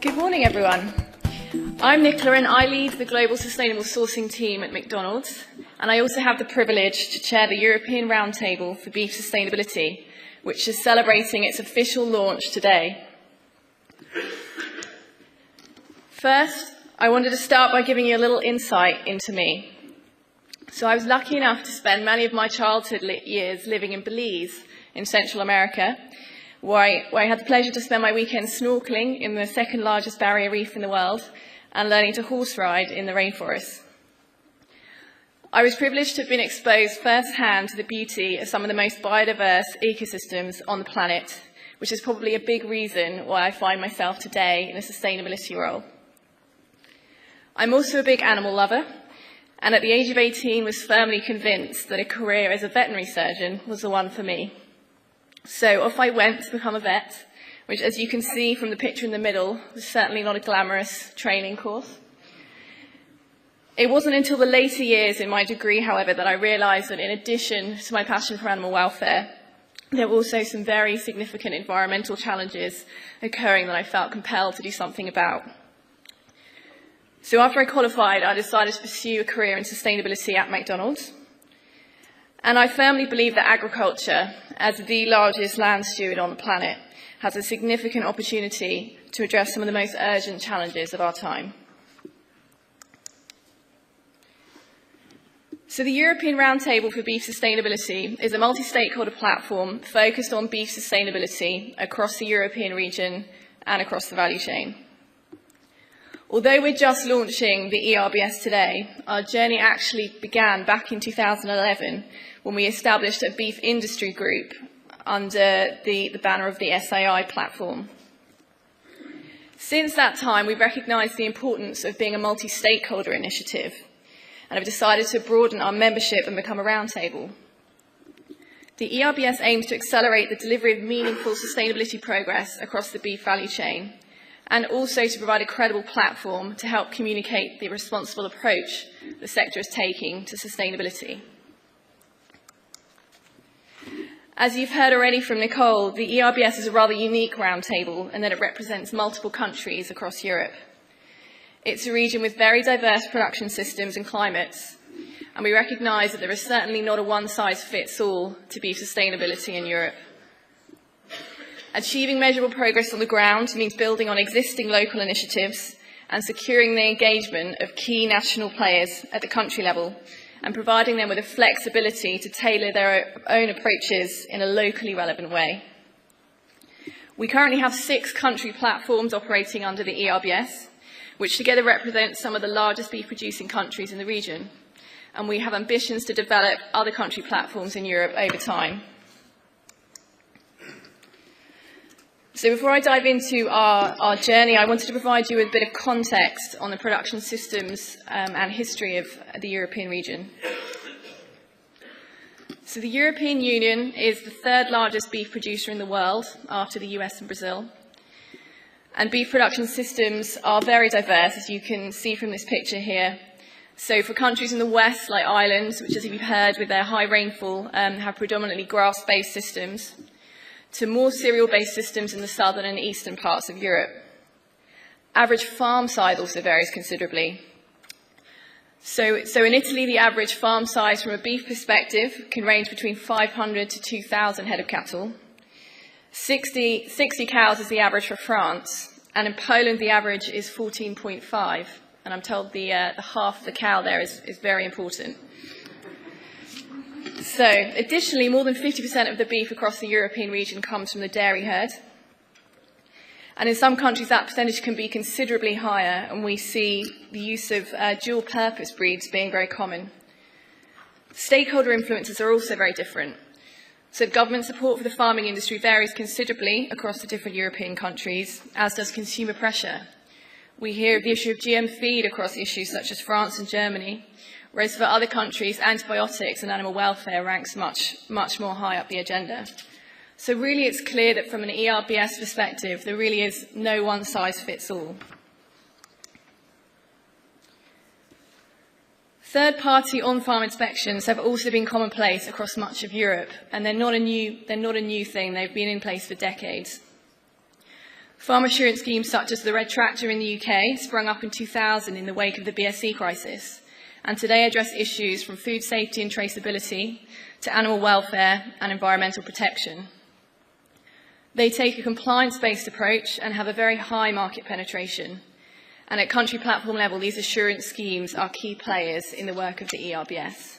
Good morning, everyone. I'm Nicola and I lead the Global Sustainable Sourcing team at McDonald, and I also have the privilege to chair the European Roundtable for Beef Sustainability, which is celebrating its official launch today. First, I wanted to start by giving you a little insight into me. So I was lucky enough to spend many of my childhood years living in Belize in Central America, where I had the pleasure to spend my weekends snorkeling in the second largest barrier reef in the world and learning to horse ride in the rainforest. I was privileged to have been exposed firsthand to the beauty of some of the most biodiverse ecosystems on the planet, which is probably a big reason why I find myself today in a sustainability role. I'm also a big animal lover, and at the age of 18 was firmly convinced that a career as a veterinary surgeon was the one for me. So off I went to become a vet, which, as you can see from the picture in the middle, was certainly not a glamorous training course. It wasn't until the later years in my degree, however, that I realised that in addition to my passion for animal welfare, there were also some very significant environmental challenges occurring that I felt compelled to do something about. So after I qualified, I decided to pursue a career in sustainability at McDonald's. And I firmly believe that agriculture, as the largest land steward on the planet, has a significant opportunity to address some of the most urgent challenges of our time. So the European Roundtable for Beef Sustainability is a multi-stakeholder platform focused on beef sustainability across the European region and across the value chain. Although we're just launching the ERBS today, our journey actually began back in 2011 when we established a beef industry group under the banner of the SAI platform. Since that time, we've recognised the importance of being a multi-stakeholder initiative and have decided to broaden our membership and become a roundtable. The ERBS aims to accelerate the delivery of meaningful sustainability progress across the beef value chain, and also to provide a credible platform to help communicate the responsible approach the sector is taking to sustainability. As you've heard already from Nicola, the ERBS is a rather unique roundtable in that it represents multiple countries across Europe. It's a region with very diverse production systems and climates, and we recognise that there is certainly not a one-size-fits-all to beef sustainability in Europe. Achieving measurable progress on the ground means building on existing local initiatives and securing the engagement of key national players at the country level and providing them with the flexibility to tailor their own approaches in a locally relevant way. We currently have 6 country platforms operating under the ERBS, which together represent some of the largest beef-producing countries in the region, and we have ambitions to develop other country platforms in Europe over time. So before I dive into our journey, I wanted to provide you with a bit of context on the production systems and history of the European region. So the European Union is the 3rd largest beef producer in the world after the US and Brazil. And beef production systems are very diverse, as you can see from this picture here. So for countries in the west, like Ireland, which, as you've heard, with their high rainfall, have predominantly grass-based systems, to more cereal-based systems in the southern and eastern parts of Europe. Average farm size also varies considerably. So in Italy, the average farm size from a beef perspective can range between 500 to 2,000 head of cattle. 60 cows is the average for France, and in Poland the average is 14.5, and I'm told the half of the cow there is very important. So, additionally, more than 50% of the beef across the European region comes from the dairy herd. And in some countries, that percentage can be considerably higher, and we see the use of dual-purpose breeds being very common. Stakeholder influences are also very different. So government support for the farming industry varies considerably across the different European countries, as does consumer pressure. We hear of the issue of GM feed across issues such as France and Germany, whereas for other countries, antibiotics and animal welfare ranks much more high up the agenda. So really it's clear that from an ERBS perspective, there really is no one-size-fits-all. Third-party on-farm inspections have also been commonplace across much of Europe, and they're not a new thing. They've been in place for decades. Farm assurance schemes such as the Red Tractor in the UK sprung up in 2000 in the wake of the BSE crisis, and today address issues from food safety and traceability to animal welfare and environmental protection. They take a compliance-based approach and have a very high market penetration. And at country platform level, these assurance schemes are key players in the work of the ERBS.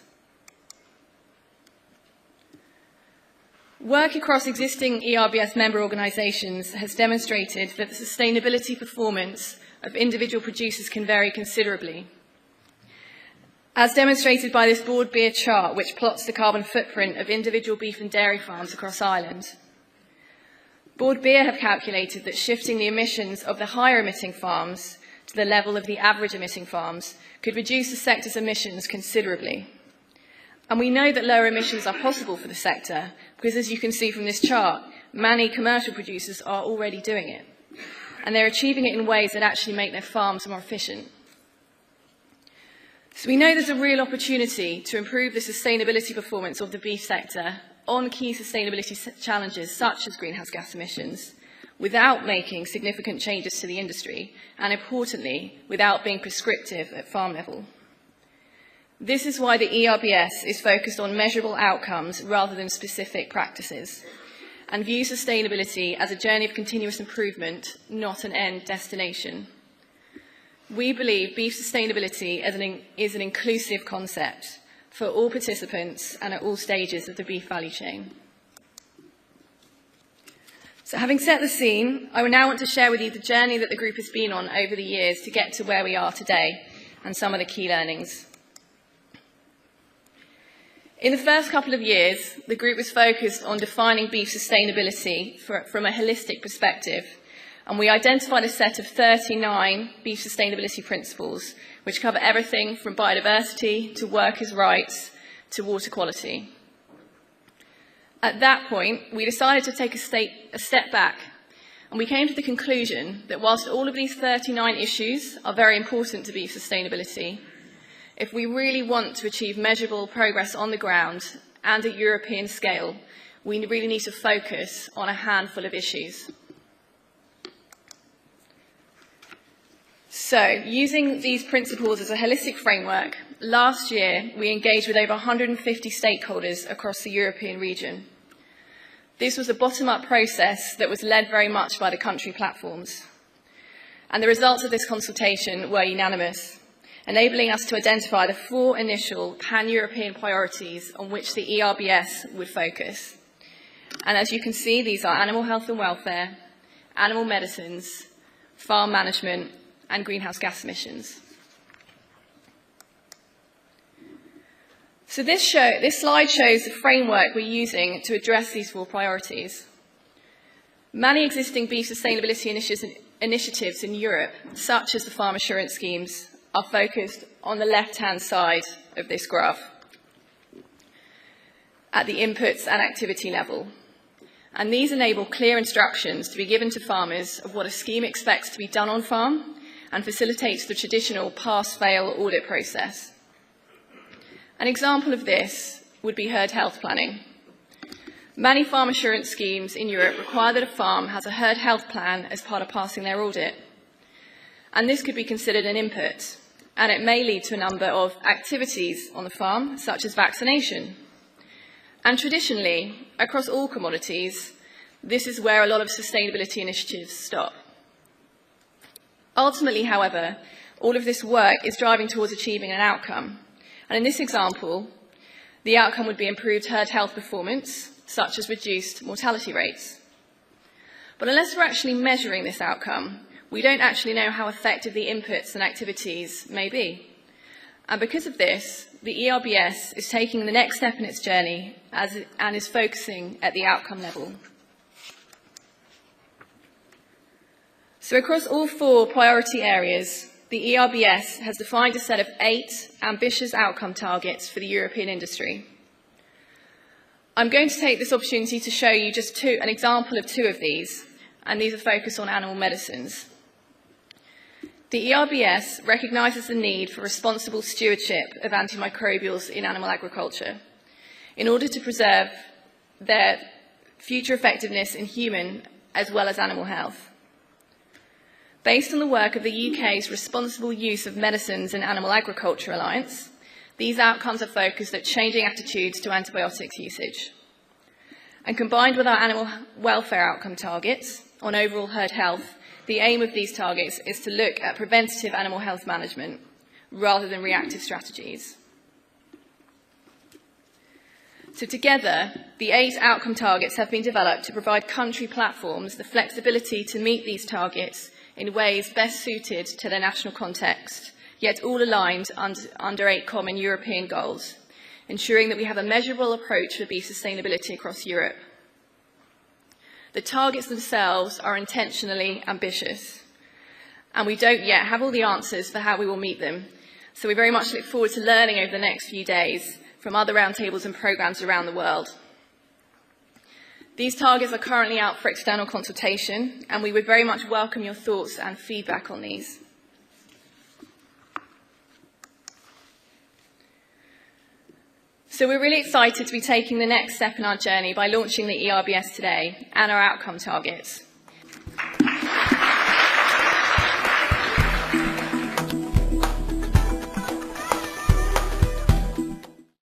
Work across existing ERBS member organisations has demonstrated that the sustainability performance of individual producers can vary considerably. As demonstrated by this Bord Bia chart, which plots the carbon footprint of individual beef and dairy farms across Ireland. Bord Bia have calculated that shifting the emissions of the higher emitting farms to the level of the average emitting farms could reduce the sector's emissions considerably. And we know that lower emissions are possible for the sector because, as you can see from this chart, many commercial producers are already doing it. And they're achieving it in ways that actually make their farms more efficient. So we know there's a real opportunity to improve the sustainability performance of the beef sector on key sustainability challenges such as greenhouse gas emissions, without making significant changes to the industry, and importantly, without being prescriptive at farm level. This is why the ERBS is focused on measurable outcomes rather than specific practices, and views sustainability as a journey of continuous improvement, not an end destination. We believe beef sustainability is an inclusive concept for all participants and at all stages of the beef value chain. So having set the scene, I now want to share with you the journey that the group has been on over the years to get to where we are today and some of the key learnings. In the first couple of years, the group was focused on defining beef sustainability from a holistic perspective, and we identified a set of 39 beef sustainability principles, which cover everything from biodiversity to workers' rights to water quality. At that point, we decided to take a step back, and we came to the conclusion that whilst all of these 39 issues are very important to beef sustainability, if we really want to achieve measurable progress on the ground and at European scale, we really need to focus on a handful of issues. So, using these principles as a holistic framework, last year we engaged with over 150 stakeholders across the European region. This was a bottom-up process that was led very much by the country platforms. And the results of this consultation were unanimous, enabling us to identify the 4 initial pan-European priorities on which the ERBS would focus. And as you can see, these are animal health and welfare, animal medicines, farm management, and greenhouse gas emissions. So this slide shows the framework we're using to address these 4 priorities. Many existing beef sustainability initiatives in Europe, such as the farm assurance schemes, are focused on the left-hand side of this graph at the inputs and activity level. And these enable clear instructions to be given to farmers of what a scheme expects to be done on farm and facilitates the traditional pass-fail audit process. An example of this would be herd health planning. Many farm assurance schemes in Europe require that a farm has a herd health plan as part of passing their audit. And this could be considered an input, and it may lead to a number of activities on the farm, such as vaccination. And traditionally, across all commodities, this is where a lot of sustainability initiatives stop. Ultimately, however, all of this work is driving towards achieving an outcome. And in this example, the outcome would be improved herd health performance, such as reduced mortality rates. But unless we're actually measuring this outcome, we don't actually know how effective the inputs and activities may be. And because of this, the ERBS is taking the next step in its journey and is focusing at the outcome level. So across all 4 priority areas, the ERBS has defined a set of 8 ambitious outcome targets for the European industry. I'm going to take this opportunity to show you just an example of 2 of these, and these are focused on animal medicines. The ERBS recognises the need for responsible stewardship of antimicrobials in animal agriculture in order to preserve their future effectiveness in human as well as animal health. Based on the work of the UK's Responsible Use of Medicines in Animal Agriculture Alliance, these outcomes are focused at changing attitudes to antibiotics usage. And combined with our animal welfare outcome targets on overall herd health, the aim of these targets is to look at preventative animal health management rather than reactive strategies. So together, the 8 outcome targets have been developed to provide country platforms the flexibility to meet these targets in ways best suited to their national context, yet all aligned under 8 common European goals, ensuring that we have a measurable approach for beef sustainability across Europe. The targets themselves are intentionally ambitious, and we don't yet have all the answers for how we will meet them, so we very much look forward to learning over the next few days from other roundtables and programmes around the world. These targets are currently out for external consultation, and we would very much welcome your thoughts and feedback on these. So we're really excited to be taking the next step in our journey by launching the ERBS today and our outcome targets.